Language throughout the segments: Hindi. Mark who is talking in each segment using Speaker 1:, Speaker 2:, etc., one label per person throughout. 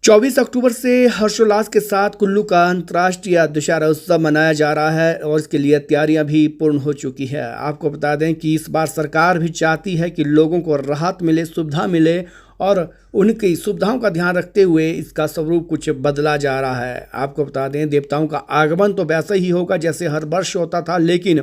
Speaker 1: 24 अक्टूबर से हर्षोल्लास के साथ कुल्लू का अंतर्राष्ट्रीय दशहरा उत्सव मनाया जा रहा है और इसके लिए तैयारियां भी पूर्ण हो चुकी है। आपको बता दें कि इस बार सरकार भी चाहती है कि लोगों को राहत मिले, सुविधा मिले और उनकी सुविधाओं का ध्यान रखते हुए इसका स्वरूप कुछ बदला जा रहा है। आपको बता दें, देवताओं का आगमन तो वैसा ही होगा जैसे हर वर्ष होता था, लेकिन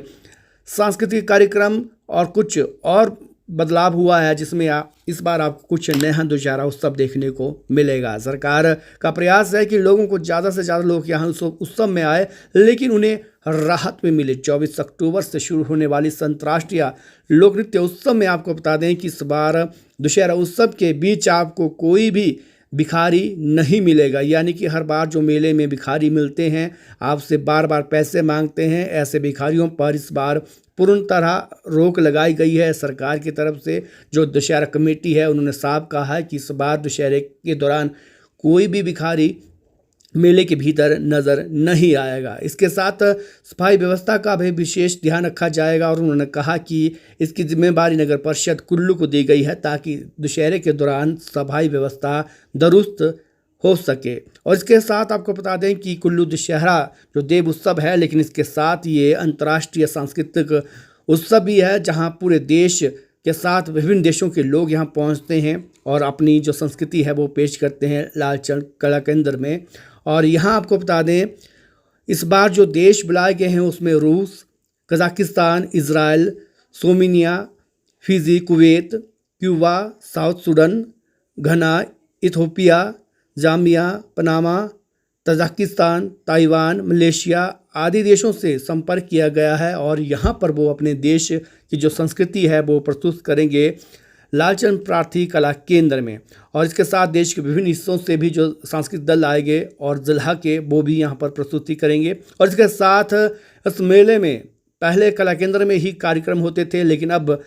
Speaker 1: सांस्कृतिक कार्यक्रम और कुछ और बदलाव हुआ है, जिसमें इस बार आपको कुछ नया दशहरा उत्सव देखने को मिलेगा। सरकार का प्रयास है कि लोगों को ज़्यादा से ज़्यादा लोग यहाँ उत्सव में आए, लेकिन उन्हें राहत भी मिले। 24 अक्टूबर से शुरू होने वाली इस अंतर्राष्ट्रीय लोक नृत्य उत्सव में आपको बता दें कि इस बार दशहरा उत्सव के बीच आपको कोई भी भिखारी नहीं मिलेगा। यानी कि हर बार जो मेले में भिखारी मिलते हैं, आपसे बार बार पैसे मांगते हैं, ऐसे भिखारियों पर इस बार पूर्ण तरह रोक लगाई गई है। सरकार की तरफ से जो दशहरा कमेटी है, उन्होंने साफ कहा है कि इस बार दशहरे के दौरान कोई भी भिखारी मेले के भीतर नज़र नहीं आएगा। इसके साथ सफाई व्यवस्था का भी विशेष ध्यान रखा जाएगा और उन्होंने कहा कि इसकी जिम्मेदारी नगर परिषद कुल्लू को दी गई है ताकि दशहरे के दौरान सफाई व्यवस्था दुरुस्त हो सके। और इसके साथ आपको बता दें कि कुल्लू दशहरा जो देव उत्सव है, लेकिन इसके साथ ये अंतर्राष्ट्रीय सांस्कृतिक उत्सव भी है, जहाँ पूरे देश के साथ विभिन्न देशों के लोग यहाँ पहुँचते हैं और अपनी जो संस्कृति है वो पेश करते हैं लालचंद कला केंद्र में। और यहाँ आपको बता दें, इस बार जो देश बुलाए गए हैं उसमें रूस, Kazakhstan, Israel, Somalia, Fiji, Kuwait, Cuba, South Sudan, Ghana, Ethiopia, Zambia, Panama, Tajikistan, Taiwan, Malaysia आदि देशों से संपर्क किया गया है और यहाँ पर वो अपने देश की जो संस्कृति है वो प्रस्तुत करेंगे लालचंद प्रार्थी कला केंद्र में। और इसके साथ देश के विभिन्न हिस्सों से भी जो सांस्कृतिक दल आएंगे और जिला के, वो भी यहाँ पर प्रस्तुति करेंगे। और इसके साथ इस मेले में पहले कला केंद्र में ही कार्यक्रम होते थे, लेकिन अब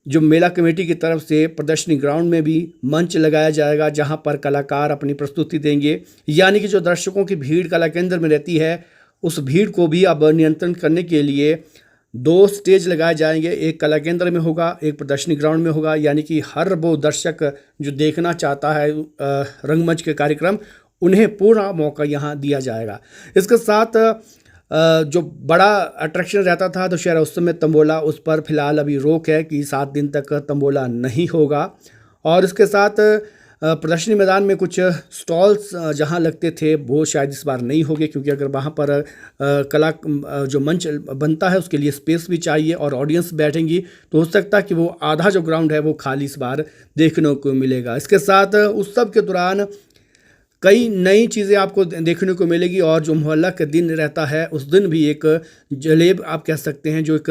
Speaker 1: जो मेला कमेटी की तरफ से प्रदर्शनी ग्राउंड में भी मंच लगाया जाएगा, जहां पर कलाकार अपनी प्रस्तुति देंगे। यानी कि जो दर्शकों की भीड़ कला केंद्र में रहती है, उस भीड़ को भी अब नियंत्रण करने के लिए 2 स्टेज लगाए जाएंगे। एक कला केंद्र में होगा, एक प्रदर्शनी ग्राउंड में होगा। यानी कि हर वो दर्शक जो देखना चाहता है रंगमंच के कार्यक्रम, उन्हें पूरा मौका यहाँ दिया जाएगा। इसके साथ जो बड़ा अट्रैक्शन रहता था दशहरा उत्सव में तंबोला, उस पर फिलहाल अभी रोक है कि 7 दिन तक तंबोला नहीं होगा। और इसके साथ प्रदर्शनी मैदान में कुछ स्टॉल्स जहां लगते थे वो शायद इस बार नहीं होंगे, क्योंकि अगर वहां पर कला जो मंच बनता है उसके लिए स्पेस भी चाहिए और ऑडियंस बैठेंगी, तो हो सकता है कि वो आधा जो ग्राउंड है वो खाली इस बार देखने को मिलेगा। इसके साथ उत्सव के दौरान कई नई चीज़ें आपको देखने को मिलेगी और जो मोहल्ला का दिन रहता है उस दिन भी एक जलेब आप कह सकते हैं, जो एक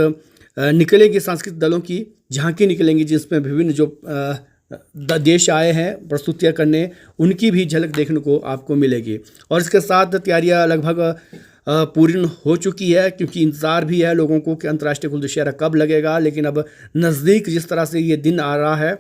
Speaker 1: निकलेगी सांस्कृतिक दलों की झांकी निकलेंगी, जिसमें विभिन्न जो देश आए हैं प्रस्तुतियाँ करने, उनकी भी झलक देखने को आपको मिलेगी। और इसके साथ तैयारियाँ लगभग पूर्ण हो चुकी है, क्योंकि इंतज़ार भी है लोगों को कि अंतर्राष्ट्रीय कुल दशहरा कब लगेगा। लेकिन अब नज़दीक जिस तरह से ये दिन आ रहा है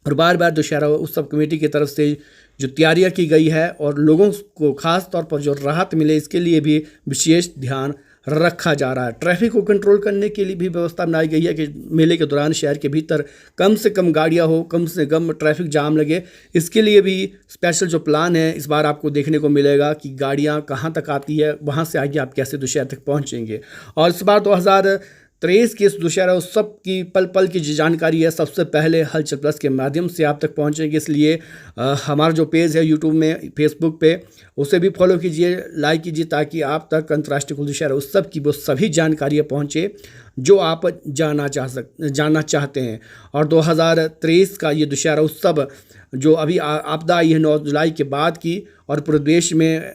Speaker 1: और बार बार दशहरा उत्सव कमेटी की तरफ से जो तैयारियां की गई है और लोगों को खास तौर पर जो राहत मिले, इसके लिए भी विशेष ध्यान रखा जा रहा है। ट्रैफिक को कंट्रोल करने के लिए भी व्यवस्था बनाई गई है कि मेले के दौरान शहर के भीतर कम से कम गाड़ियां हो, कम से कम ट्रैफिक जाम लगे। इसके लिए भी स्पेशल जो प्लान है इस बार आपको देखने को मिलेगा कि गाड़ियां कहां तक आती है, वहां से आगे आप कैसे दशहरा तक पहुंचेंगे। और इस बार 2023 के इस दशहरा उत्सव की पल पल की जो जानकारी है सबसे पहले हलचल प्लस के माध्यम से आप तक पहुंचेंगे। इसलिए हमारा जो पेज है यूट्यूब में, फेसबुक पे, उसे भी फॉलो कीजिए, लाइक कीजिए, ताकि आप तक अंतर्राष्ट्रीय कुल दशहरा उत्सव की वो सभी जानकारियाँ पहुँचे जो आप जानना चाहते हैं। और 2023 का ये दशहरा उत्सव जो अभी आपदा आई है 9 जुलाई के बाद की, और पूरे देश में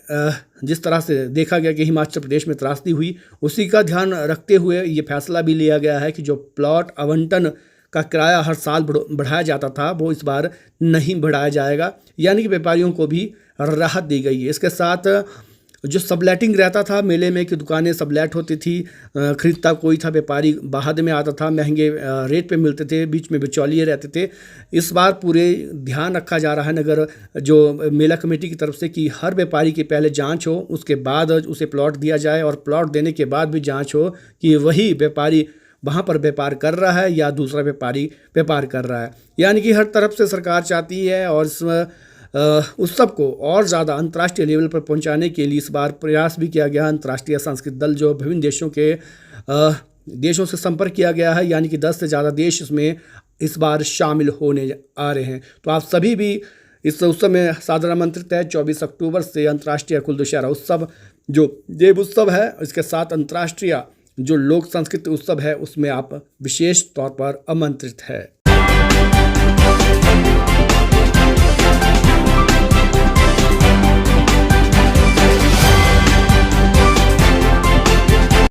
Speaker 1: जिस तरह से देखा गया कि हिमाचल प्रदेश में त्रासदी हुई, उसी का ध्यान रखते हुए ये फैसला भी लिया गया है कि जो प्लॉट आवंटन का किराया हर साल बढ़ाया जाता था वो इस बार नहीं बढ़ाया जाएगा। यानी कि व्यापारियों को भी राहत दी गई है। इसके साथ जो सबलेटिंग रहता था मेले में कि दुकानें सबलेट होती थी, खरीदता कोई था, व्यापारी बाहर में आता था, महंगे रेट पे मिलते थे, बीच में बिचौलिए रहते थे। इस बार पूरे ध्यान रखा जा रहा है नगर जो मेला कमेटी की तरफ से कि हर व्यापारी की पहले जांच हो, उसके बाद उसे प्लॉट दिया जाए और प्लॉट देने के बाद भी जांच हो कि वही व्यापारी वहाँ पर व्यापार कर रहा है या दूसरा व्यापारी व्यापार कर रहा है। यानी कि हर तरफ से सरकार चाहती है और इस उत्सव को और ज़्यादा अंतर्राष्ट्रीय लेवल पर पहुंचाने के लिए इस बार प्रयास भी किया गया। अंतर्राष्ट्रीय सांस्कृतिक दल जो विभिन्न देशों से संपर्क किया गया है, यानी कि 10 से ज़्यादा देश इसमें इस बार शामिल होने आ रहे हैं। तो आप सभी भी इस उत्सव में सादर आमंत्रित है। 24 अक्टूबर से अंतर्राष्ट्रीय कुल दशहरा उत्सव जो देव उत्सव है, इसके साथ अंतर्राष्ट्रीय जो लोक संस्कृति उत्सव है, उसमें आप विशेष तौर पर आमंत्रित है।